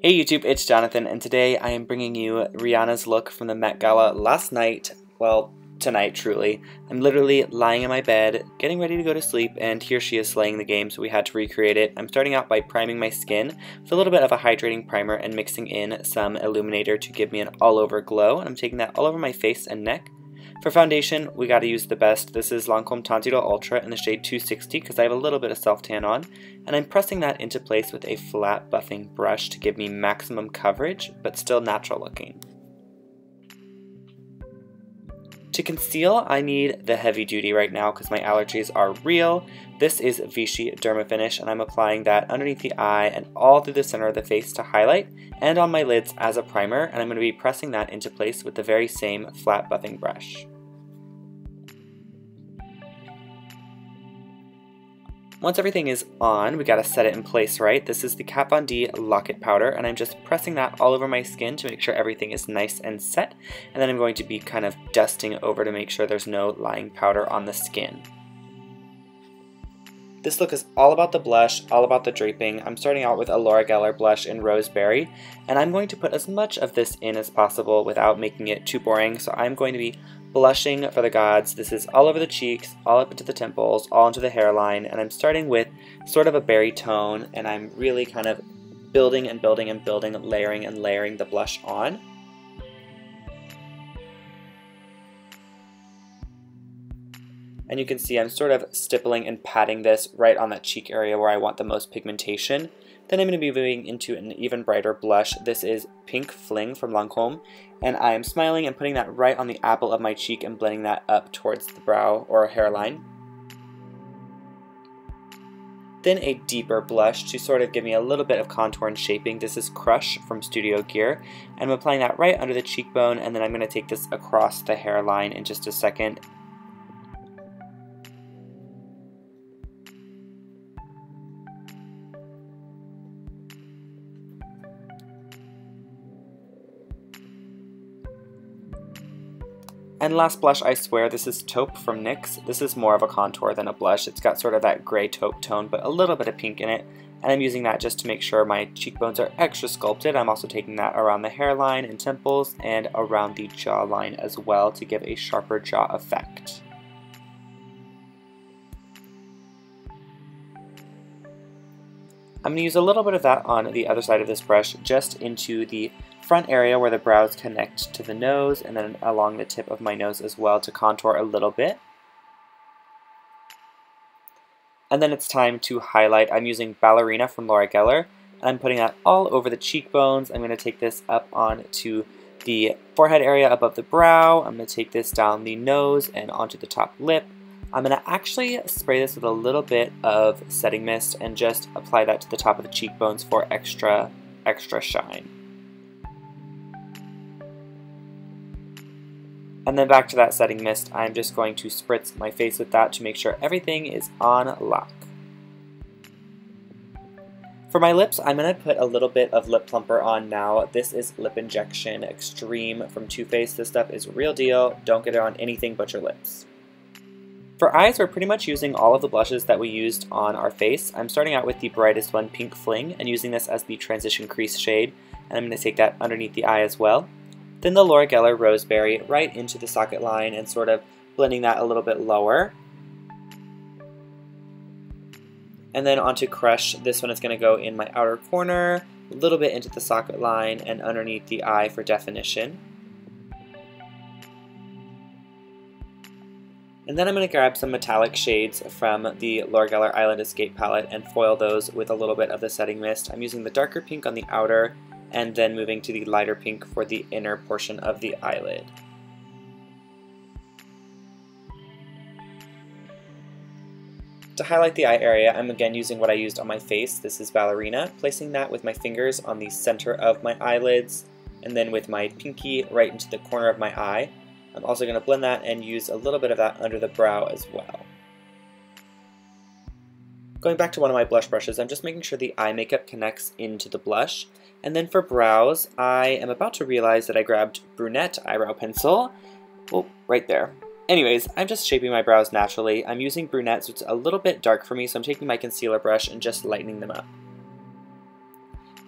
Hey YouTube, it's Jonathan, and today I am bringing you Rihanna's look from the Met Gala last night. Well, tonight, truly. I'm literally lying in my bed, getting ready to go to sleep, and here she is slaying the game, so we had to recreate it. I'm starting out by priming my skin with a little bit of a hydrating primer and mixing in some Illuminator to give me an all-over glow, and I'm taking that all over my face and neck. For foundation, we gotta use the best. This is Lancome Ultra in the shade 260 because I have a little bit of self-tan on, and I'm pressing that into place with a flat buffing brush to give me maximum coverage, but still natural looking. To conceal, I need the heavy duty right now because my allergies are real. This is Vichy Derma Finish, and I'm applying that underneath the eye and all through the center of the face to highlight, and on my lids as a primer, and I'm going to be pressing that into place with the very same flat buffing brush. Once everything is on, we gotta set it in place right. This is the Kat Von D Lock-It Powder, and I'm just pressing that all over my skin to make sure everything is nice and set, and then I'm going to be kind of dusting over to make sure there's no lying powder on the skin. This look is all about the blush, all about the draping. I'm starting out with a Laura Geller blush in Roseberry, and I'm going to put as much of this in as possible without making it too boring, so I'm going to be blushing for the gods. This is all over the cheeks, all up into the temples, all into the hairline, and I'm starting with sort of a berry tone, and I'm really kind of building and building and building, layering and layering the blush on. And you can see I'm sort of stippling and patting this right on that cheek area where I want the most pigmentation. Then I'm going to be moving into an even brighter blush. This is Pink Fling from Lancome, and I am smiling and putting that right on the apple of my cheek and blending that up towards the brow or hairline. Then a deeper blush to sort of give me a little bit of contour and shaping. This is Crush from Studio Gear, and I'm applying that right under the cheekbone, and then I'm going to take this across the hairline in just a second. And last blush, I swear, this is Taupe from NYX. This is more of a contour than a blush. It's got sort of that gray taupe tone, but a little bit of pink in it. And I'm using that just to make sure my cheekbones are extra sculpted. I'm also taking that around the hairline and temples and around the jawline as well to give a sharper jaw effect. I'm going to use a little bit of that on the other side of this brush, just into the front area where the brows connect to the nose, and then along the tip of my nose as well to contour a little bit. And then it's time to highlight. I'm using Ballerina from Laura Geller, and I'm putting that all over the cheekbones. I'm going to take this up onto the forehead area above the brow. I'm going to take this down the nose and onto the top lip. I'm going to actually spray this with a little bit of setting mist and just apply that to the top of the cheekbones for extra shine. And then back to that setting mist, I'm just going to spritz my face with that to make sure everything is on lock. For my lips, I'm going to put a little bit of lip plumper on now. This is Lip Injection Extreme from Too Faced. This stuff is real deal. Don't get it on anything but your lips. For eyes, we're pretty much using all of the blushes that we used on our face. I'm starting out with the brightest one, Pink Fling, and using this as the transition crease shade, and I'm going to take that underneath the eye as well. Then the Laura Geller Roseberry right into the socket line and sort of blending that a little bit lower. And then onto Crush. This one is going to go in my outer corner, a little bit into the socket line, and underneath the eye for definition. And then I'm going to grab some metallic shades from the Laura Geller Island Escape palette and foil those with a little bit of the setting mist. I'm using the darker pink on the outer, and then moving to the lighter pink for the inner portion of the eyelid. To highlight the eye area, I'm again using what I used on my face. This is Ballerina, placing that with my fingers on the center of my eyelids, and then with my pinky right into the corner of my eye. I'm also going to blend that and use a little bit of that under the brow as well. Going back to one of my blush brushes, I'm just making sure the eye makeup connects into the blush. And then for brows, I am about to realize that I grabbed brunette eyebrow pencil. Oh, right there. Anyways, I'm just shaping my brows naturally. I'm using brunette, so it's a little bit dark for me, so I'm taking my concealer brush and just lightening them up.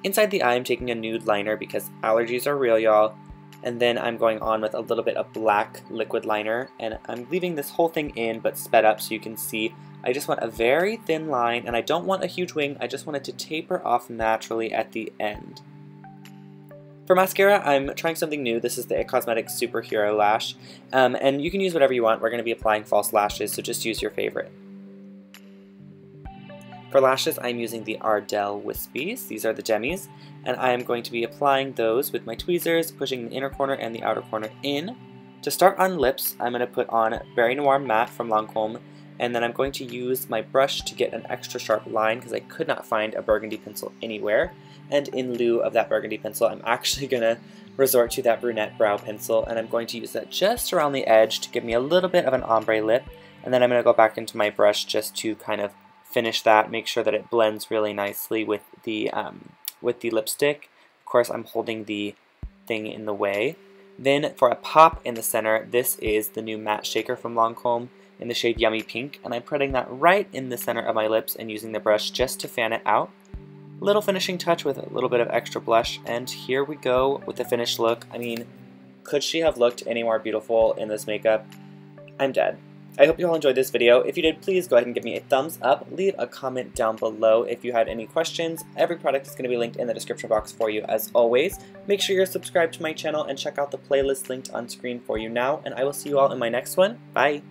Inside the eye, I'm taking a nude liner because allergies are real, y'all. And then I'm going on with a little bit of black liquid liner, and I'm leaving this whole thing in but sped up so you can see. I just want a very thin line, and I don't want a huge wing, I just want it to taper off naturally at the end. For mascara, I'm trying something new. This is the IT Cosmetics Superhero Lash, and you can use whatever you want. We're going to be applying false lashes, so just use your favorite. For lashes, I'm using the Ardell Wispies. These are the Gemmies, and I am going to be applying those with my tweezers, pushing the inner corner and the outer corner in. To start on lips, I'm going to put on Berry Noir Matte from Lancome, and then I'm going to use my brush to get an extra sharp line because I could not find a burgundy pencil anywhere. And in lieu of that burgundy pencil, I'm actually going to resort to that brunette brow pencil, and I'm going to use that just around the edge to give me a little bit of an ombre lip, and then I'm going to go back into my brush just to kind of finish that, make sure that it blends really nicely with the lipstick. Of course, I'm holding the thing in the way. Then for a pop in the center, this is the new matte shaker from Lancome in the shade Yummy Pink, and I'm putting that right in the center of my lips and using the brush just to fan it out. Little finishing touch with a little bit of extra blush, and here we go with the finished look. I mean, could she have looked any more beautiful in this makeup? I'm dead. I hope you all enjoyed this video. If you did, please go ahead and give me a thumbs up. Leave a comment down below if you had any questions. Every product is going to be linked in the description box for you as always. Make sure you're subscribed to my channel and check out the playlist linked on screen for you now, and I will see you all in my next one. Bye!